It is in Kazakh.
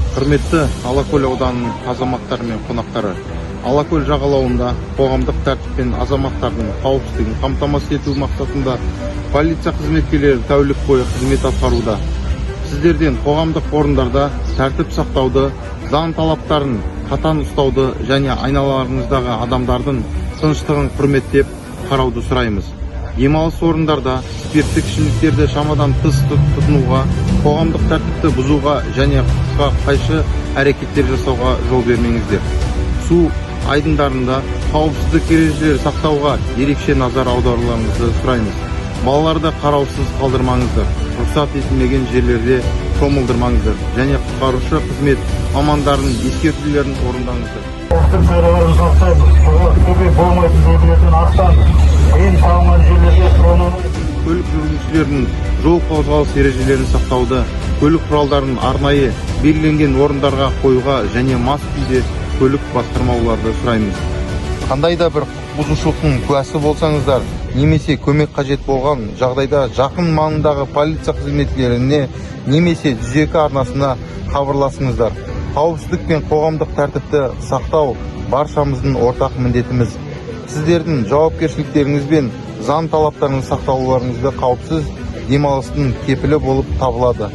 Құрметті Алакөл ауданының азаматтары мен қонақтары, Алакөл жағалауында қоғамдық тәртіп пен азаматтардың қауіпсіздігін қамтамасыз ету мақсатында полиция қызметкерлері тәулік бойы қызмет атқаруда. Сіздерден қоғамдық орындарда тәртіп сақтауды, заң талаптарын қатаң ұстауды және айналаларыңыздағы адамдардың тыныштығын құрметтеп қарауды сұраймыз. Демалыс орындарда спирттік ішімдіктерді шамадан тыс тұтынуға, қоғамдық тәртіпті бұзуға және құқыққа қайшы әрекеттер жасауға жол бермеңіздер. Су айдындарында қауіпсіздік ережелерін сақтауға ерекше назар аударуларыңызды сұраймыз. Балаларды қараусыз қалдырмаңыздар, рұқсат етілмеген жерлерде шомылдырмаңыздар және құтқарушы қызмет мамандарының ескертулерін орындаңыздар. Тәртіп шараларын сақтаймыз. Көбей болмайтын жерлерден аттаңыз. Ең салынған жерлерге тонамайық. Көлік жүргізушілерінің жол қозғалыс ережелерін сақтауды, көлік құралдарын арнайы белгіленген орындарға қоюға және мас күйде көлік басқармауларды сұраймыз. Қандай да бір бұзушылықтың куәсі болсаңыздар, немесе көмек қажет болған жағдайда жақын маңындағы полиция қызметкерлеріне немесе 102 арнасына хабарласыңыздар. Қауіпсіздік пен қоғамдық тәртіпті сақтау баршамыздың ортақ міндетіміз. Сіздердің жауапкершіліктеріңіз бен заң талаптарының сақтауларыңызды қауіпсіз демалыстың кепілі болып табылады.